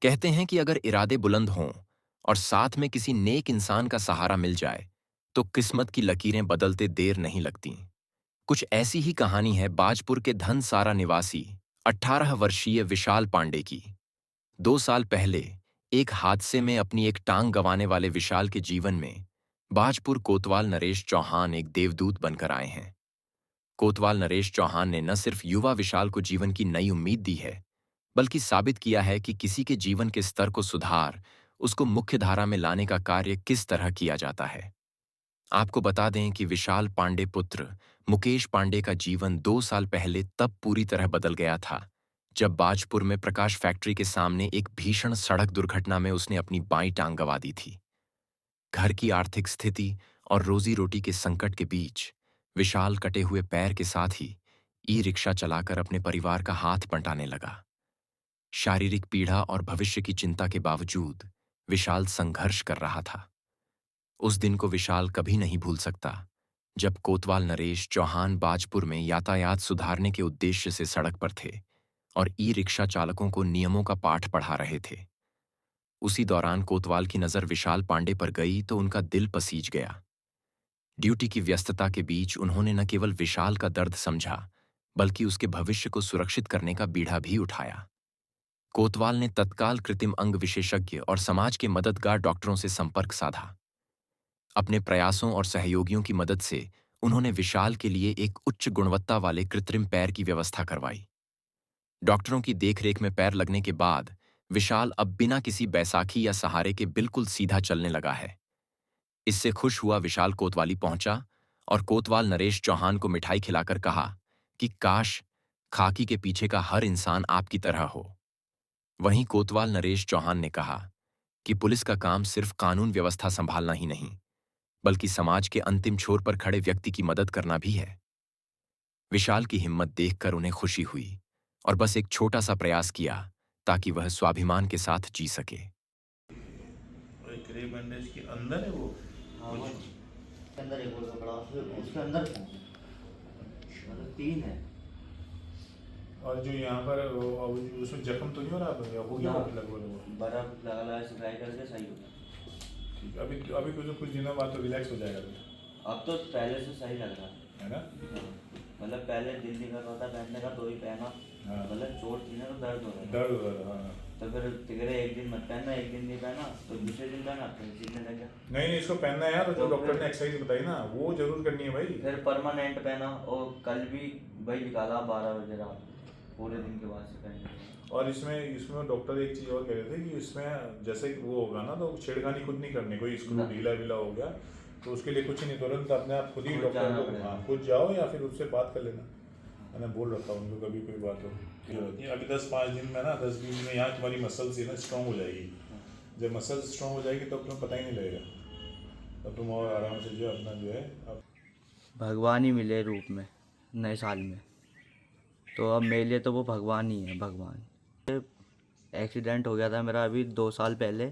कहते हैं कि अगर इरादे बुलंद हों और साथ में किसी नेक इंसान का सहारा मिल जाए तो किस्मत की लकीरें बदलते देर नहीं लगती। कुछ ऐसी ही कहानी है बाजपुर के धनसारा निवासी 18 वर्षीय विशाल पांडे की। 2 साल पहले एक हादसे में अपनी एक टांग गंवाने वाले विशाल के जीवन में बाजपुर कोतवाल नरेश चौहान एक देवदूत बनकर आए हैं। कोतवाल नरेश चौहान ने न सिर्फ युवा विशाल को जीवन की नई उम्मीद दी है, बल्कि साबित किया है कि किसी के जीवन के स्तर को सुधार उसको मुख्य धारा में लाने का कार्य किस तरह किया जाता है। आपको बता दें कि विशाल पांडे पुत्र मुकेश पांडे का जीवन 2 साल पहले तब पूरी तरह बदल गया था जब बाजपुर में प्रकाश फैक्ट्री के सामने एक भीषण सड़क दुर्घटना में उसने अपनी बाईं टांग गंवा दी थी। घर की आर्थिक स्थिति और रोजी रोटी के संकट के बीच विशाल कटे हुए पैर के साथ ही ई रिक्शा चलाकर अपने परिवार का हाथ बंटाने लगा। शारीरिक पीड़ा और भविष्य की चिंता के बावजूद विशाल संघर्ष कर रहा था। उस दिन को विशाल कभी नहीं भूल सकता जब कोतवाल नरेश चौहान बाजपुर में यातायात सुधारने के उद्देश्य से सड़क पर थे और ई रिक्शा चालकों को नियमों का पाठ पढ़ा रहे थे। उसी दौरान कोतवाल की नजर विशाल पांडे पर गई तो उनका दिल पसीज गया। ड्यूटी की व्यस्तता के बीच उन्होंने न केवल विशाल का दर्द समझा, बल्कि उसके भविष्य को सुरक्षित करने का बीड़ा भी उठाया। कोतवाल ने तत्काल कृत्रिम अंग विशेषज्ञ और समाज के मददगार डॉक्टरों से संपर्क साधा। अपने प्रयासों और सहयोगियों की मदद से उन्होंने विशाल के लिए एक उच्च गुणवत्ता वाले कृत्रिम पैर की व्यवस्था करवाई। डॉक्टरों की देखरेख में पैर लगने के बाद विशाल अब बिना किसी बैसाखी या सहारे के बिल्कुल सीधा चलने लगा है। इससे खुश हुआ विशाल कोतवाली पहुंचा और कोतवाल नरेश चौहान को मिठाई खिलाकर कहा कि काश खाकी के पीछे का हर इंसान आपकी तरह हो। वहीं कोतवाल नरेश चौहान ने कहा कि पुलिस का काम सिर्फ कानून व्यवस्था संभालना ही नहीं, बल्कि समाज के अंतिम छोर पर खड़े व्यक्ति की मदद करना भी है। विशाल की हिम्मत देखकर उन्हें खुशी हुई और बस एक छोटा सा प्रयास किया ताकि वह स्वाभिमान के साथ जी सके। और एक ग्रे बैंडेज के अंदर है वो। हाँ वो उसके अंदर एक और कपड़ा उसके अंदर मतलब तीन है। और जो यहाँ पर उसमें जख्म तो नहीं हो रहा है, हो गया ना, लगभग वो। बर्फ लगा लगा सिलाई करके सही हो गया। ठीक, अभी अभी कुछ दिनों बाद तो रिलैक्स हो जाएगा फिर, अब तो पहले से सही लग रहा है ना। है। मतलब पहले दिल नहीं कर रहा था पहनने का तो ही पहना। हाँ। मतलब चोट थी ना तो दर्द हो रहा था। दर्द हो रहा है, हाँ। तो फिर तिगड़े एक दिन मत पहनना, एक दिन नहीं पहना तो दूसरे दिन पहना फिर सीखने लग गया। नहीं नहीं, इसको पहनना है यार, जो तो डॉक्टर फिर- ने एक्सरसाइज बताई ना वो जरूर करनी है भाई। फिर परमानेंट पहना और कल भी वही निकाला 12 बजे रात, पूरे दिन के बाद से पहन। और इसमें इसमें डॉक्टर एक चीज़ और कह रहे थे कि इसमें जैसे कि वो होगा ना तो छेड़खानी खुद नहीं करनी, कोई स्क्रू ना। ढीला वीला हो गया तो उसके लिए कुछ नहीं, तुरंत अपने आप खुद ही खुद डॉक्टर जाना को, पड़ेगा। हाँ खुद जाओ या फिर उससे बात कर लेना। मैंने बोल रखा उनको कभी कोई बात हो कि अभी 10-5 दिन में ना 10-20 दिन में यहाँ तुम्हारी मसल्स ही ना स्ट्रॉन्ग हो जाएगी। जब मसल्स स्ट्रॉन्ग हो जाएगी तब तुम्हें पता ही नहीं लगेगा, तब तुम और आराम से जो है अपना जो है अब। भगवान ही मिले रूप में नए साल में, तो अब मेरे लिए तो वो भगवान ही है, भगवान। एक्सीडेंट हो गया था मेरा अभी 2 साल पहले,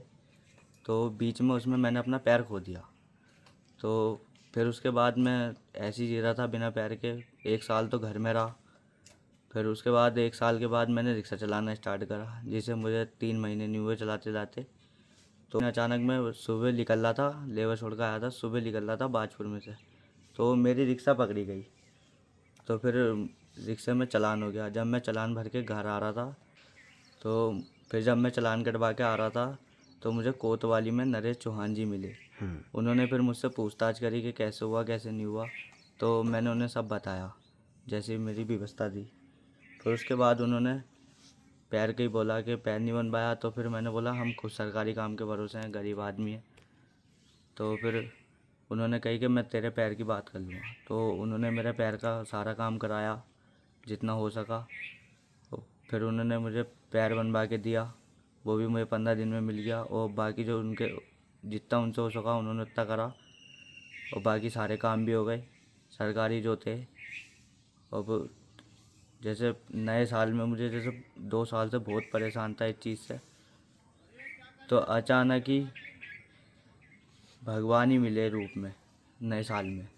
तो बीच में उसमें मैंने अपना पैर खो दिया। तो फिर उसके बाद मैं ऐसे ही जी रहा था बिना पैर के, 1 साल तो घर में रहा। फिर उसके बाद 1 साल के बाद मैंने रिक्शा चलाना स्टार्ट करा, जिसे मुझे 3 महीने नहीं हुए चलाते चलाते। तो अचानक मैं सुबह निकल रहा था, लेबर छोड़ कर आया था, सुबह निकल रहा था बाजपुर में से, तो मेरी रिक्शा पकड़ी गई। तो फिर रिक्शे में चालान हो गया। जब मैं चालान भर के घर आ रहा था, तो फिर जब मैं चालान कटवा के आ रहा था तो मुझे कोतवाली में नरेश चौहान जी मिले। उन्होंने फिर मुझसे पूछताछ करी कि कैसे हुआ कैसे नहीं हुआ, तो मैंने उन्हें सब बताया जैसी मेरी व्यवस्था थी। फिर उसके बाद उन्होंने पैर के ही बोला कि पैर नहीं बनवाया, तो फिर मैंने बोला हम खुद सरकारी काम के भरोसे हैं, गरीब आदमी हैं। तो फिर उन्होंने कही कि मैं तेरे पैर की बात कर लूँगा। तो उन्होंने मेरे पैर का सारा काम कराया जितना हो सका। तो फिर उन्होंने मुझे पैर बनवा के दिया, वो भी मुझे 15 दिन में मिल गया। और बाकी जो उनके जितना उनसे हो सका उन्होंने उतना करा, और बाकी सारे काम भी हो गए सरकारी जो थे। अब जैसे नए साल में मुझे जैसे 2 साल से बहुत परेशान था इस चीज़ से, तो अचानक ही भगवान ही मिले रूप में नए साल में,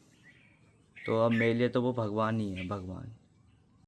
तो अब मेरे लिए तो वो भगवान ही है, भगवान।